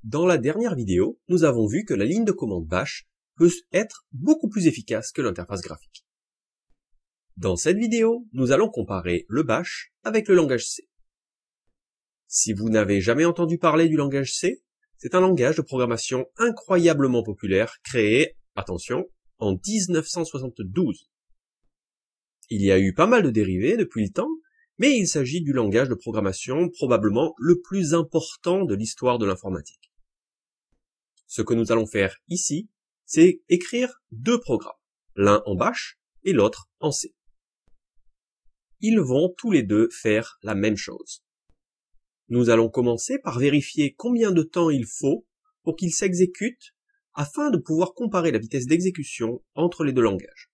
Dans la dernière vidéo, nous avons vu que la ligne de commande bash peut être beaucoup plus efficace que l'interface graphique. Dans cette vidéo, nous allons comparer le bash avec le langage C. Si vous n'avez jamais entendu parler du langage C, c'est un langage de programmation incroyablement populaire créé, attention, en 1972. Il y a eu pas mal de dérivés depuis le temps, mais il s'agit du langage de programmation probablement le plus important de l'histoire de l'informatique. Ce que nous allons faire ici, c'est écrire deux programmes, l'un en bash et l'autre en C. Ils vont tous les deux faire la même chose. Nous allons commencer par vérifier combien de temps il faut pour qu'ils s'exécutent afin de pouvoir comparer la vitesse d'exécution entre les deux langages.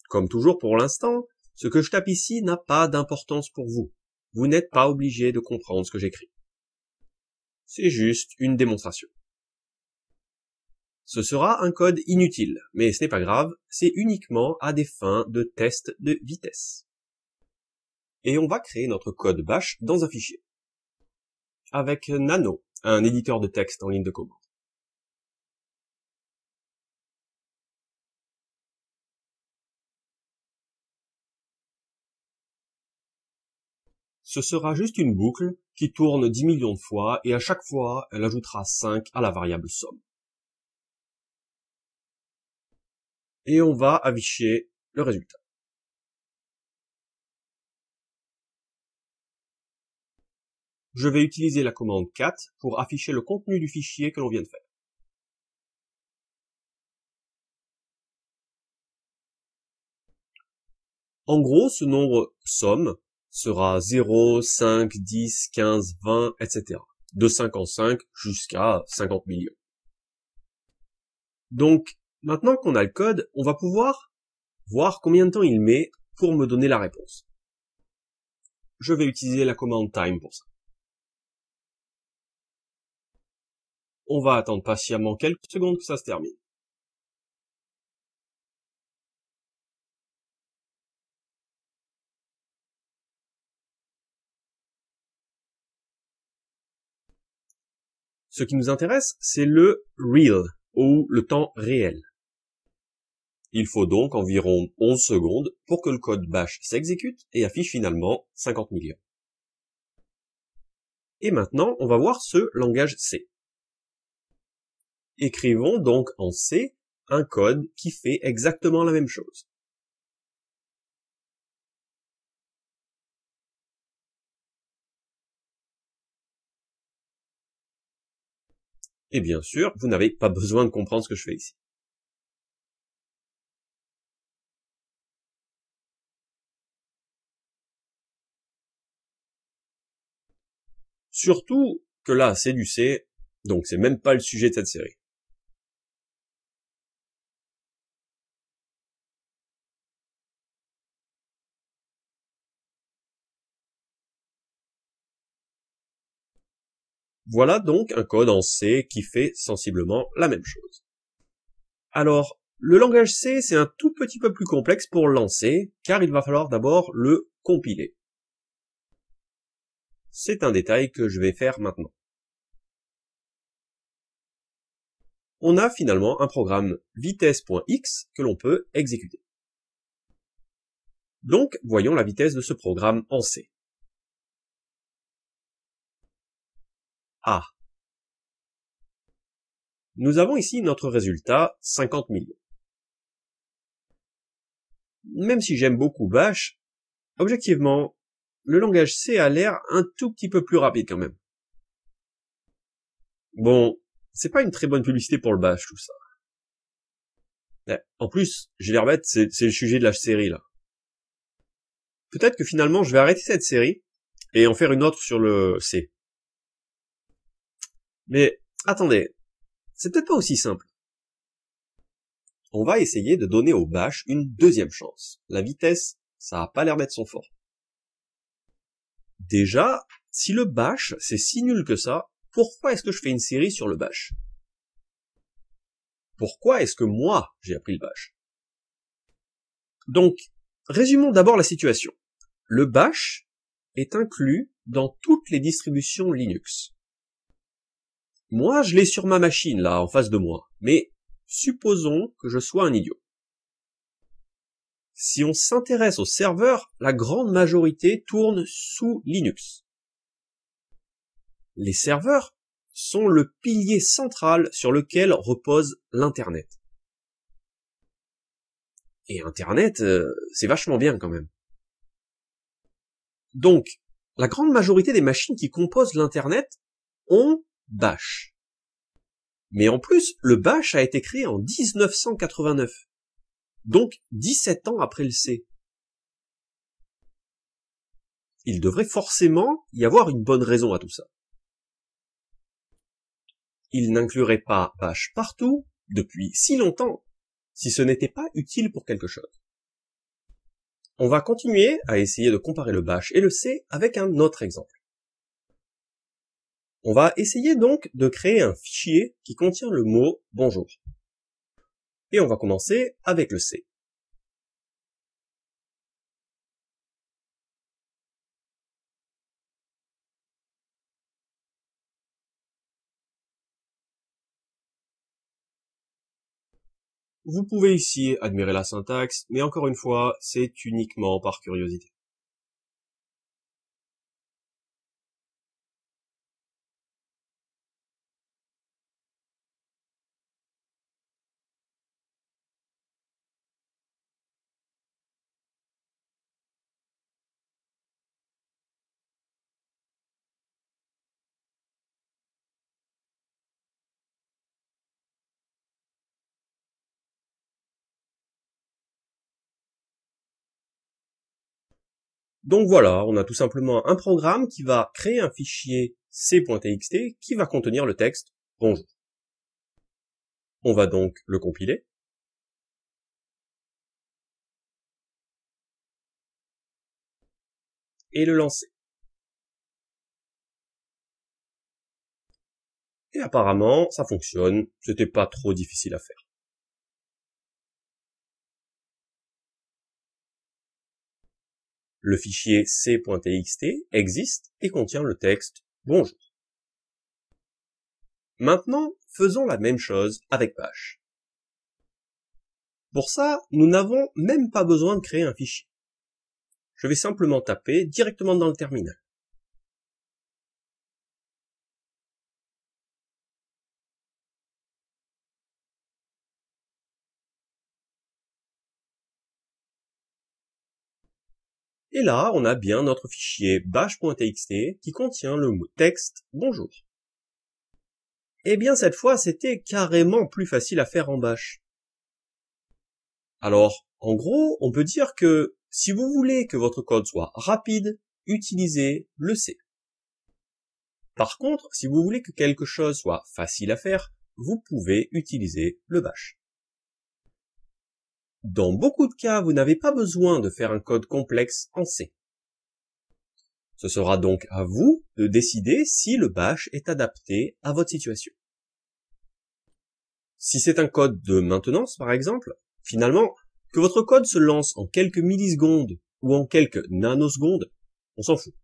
Comme toujours pour l'instant, ce que je tape ici n'a pas d'importance pour vous. Vous n'êtes pas obligé de comprendre ce que j'écris. C'est juste une démonstration. Ce sera un code inutile, mais ce n'est pas grave, c'est uniquement à des fins de test de vitesse. Et on va créer notre code bash dans un fichier. Avec Nano, un éditeur de texte en ligne de commande. Ce sera juste une boucle qui tourne 10 millions de fois et à chaque fois, elle ajoutera 5 à la variable somme. Et on va afficher le résultat. Je vais utiliser la commande cat pour afficher le contenu du fichier que l'on vient de faire. En gros, ce nombre somme sera 0, 5, 10, 15, 20, etc. De 5 en 5 jusqu'à 50 millions. Donc, maintenant qu'on a le code, on va pouvoir voir combien de temps il met pour me donner la réponse. Je vais utiliser la commande time pour ça. On va attendre patiemment quelques secondes que ça se termine. Ce qui nous intéresse, c'est le real, ou le temps réel. Il faut donc environ 11 secondes pour que le code bash s'exécute et affiche finalement 50 millions. Et maintenant, on va voir ce langage C. Écrivons donc en C un code qui fait exactement la même chose. Et bien sûr, vous n'avez pas besoin de comprendre ce que je fais ici. Surtout que là, c'est du C, donc c'est même pas le sujet de cette série. Voilà donc un code en C qui fait sensiblement la même chose. Alors, le langage C, c'est un tout petit peu plus complexe pour le lancer, car il va falloir d'abord le compiler. C'est un détail que je vais faire maintenant. On a finalement un programme vitesse.x que l'on peut exécuter. Donc, voyons la vitesse de ce programme en C. Ah. Nous avons ici notre résultat, 50 millions. Même si j'aime beaucoup bash, objectivement, le langage C a l'air un tout petit peu plus rapide quand même. Bon, c'est pas une très bonne publicité pour le bash tout ça. En plus, j'ai l'air bête, c'est le sujet de la série là. Peut-être que finalement je vais arrêter cette série et en faire une autre sur le C. Mais attendez, c'est peut-être pas aussi simple. On va essayer de donner au bash une deuxième chance. La vitesse, ça a pas l'air d'être son fort. Déjà, si le bash c'est si nul que ça, pourquoi est-ce que je fais une série sur le bash? Pourquoi est-ce que moi j'ai appris le bash? Donc, résumons d'abord la situation. Le bash est inclus dans toutes les distributions Linux. Moi, je l'ai sur ma machine, là, en face de moi. Mais supposons que je sois un idiot. Si on s'intéresse au serveur, la grande majorité tourne sous Linux. Les serveurs sont le pilier central sur lequel repose l'Internet. Et Internet, c'est vachement bien quand même. Donc, la grande majorité des machines qui composent l'Internet ont Bash. Mais en plus, le Bash a été créé en 1989. Donc 17 ans après le C. Il devrait forcément y avoir une bonne raison à tout ça. Il n'inclurait pas Bash partout, depuis si longtemps, si ce n'était pas utile pour quelque chose. On va continuer à essayer de comparer le Bash et le C avec un autre exemple. On va essayer donc de créer un fichier qui contient le mot « bonjour ». Et on va commencer avec le C. Vous pouvez ici admirer la syntaxe, mais encore une fois, c'est uniquement par curiosité. Donc voilà, on a tout simplement un programme qui va créer un fichier c.txt qui va contenir le texte « bonjour ». On va donc le compiler. Et le lancer. Et apparemment, ça fonctionne, c'était pas trop difficile à faire. Le fichier c.txt existe et contient le texte « bonjour ». Maintenant, faisons la même chose avec Bash. Pour ça, nous n'avons même pas besoin de créer un fichier. Je vais simplement taper directement dans le terminal. Et là, on a bien notre fichier bash.txt qui contient le mot texte « bonjour ». Eh bien, cette fois, c'était carrément plus facile à faire en Bash. Alors, en gros, on peut dire que si vous voulez que votre code soit rapide, utilisez le C. Par contre, si vous voulez que quelque chose soit facile à faire, vous pouvez utiliser le Bash. Dans beaucoup de cas, vous n'avez pas besoin de faire un code complexe en C. Ce sera donc à vous de décider si le Bash est adapté à votre situation. Si c'est un code de maintenance, par exemple, finalement, que votre code se lance en quelques millisecondes ou en quelques nanosecondes, on s'en fout.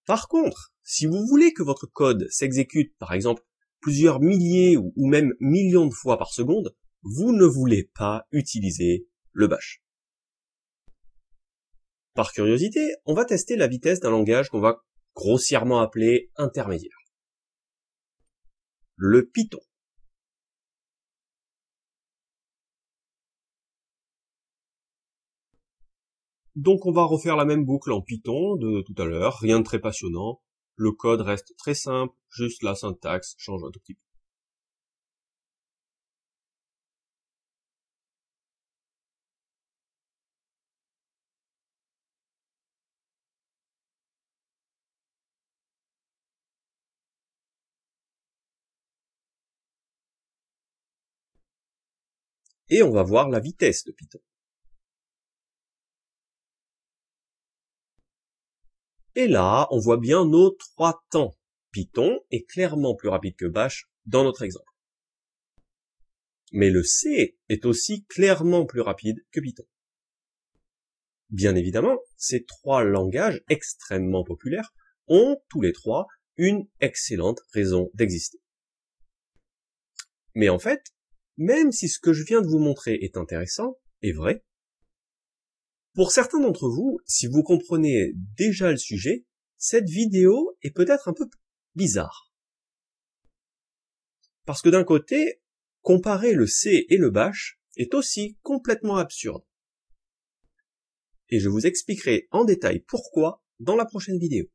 Par contre, si vous voulez que votre code s'exécute, par exemple, plusieurs milliers ou même millions de fois par seconde, vous ne voulez pas utiliser le Bash. Par curiosité, on va tester la vitesse d'un langage qu'on va grossièrement appeler intermédiaire. Le Python. Donc on va refaire la même boucle en Python de tout à l'heure, rien de très passionnant. Le code reste très simple, juste la syntaxe change un tout petit peu. Et on va voir la vitesse de Python. Et là, on voit bien nos 3 temps. Python est clairement plus rapide que Bash dans notre exemple. Mais le C est aussi clairement plus rapide que Python. Bien évidemment, ces 3 langages extrêmement populaires ont tous les 3 une excellente raison d'exister. Mais en fait, même si ce que je viens de vous montrer est intéressant et vrai, pour certains d'entre vous, si vous comprenez déjà le sujet, cette vidéo est peut-être un peu bizarre. Parce que d'un côté, comparer le C et le bash est aussi complètement absurde. Et je vous expliquerai en détail pourquoi dans la prochaine vidéo.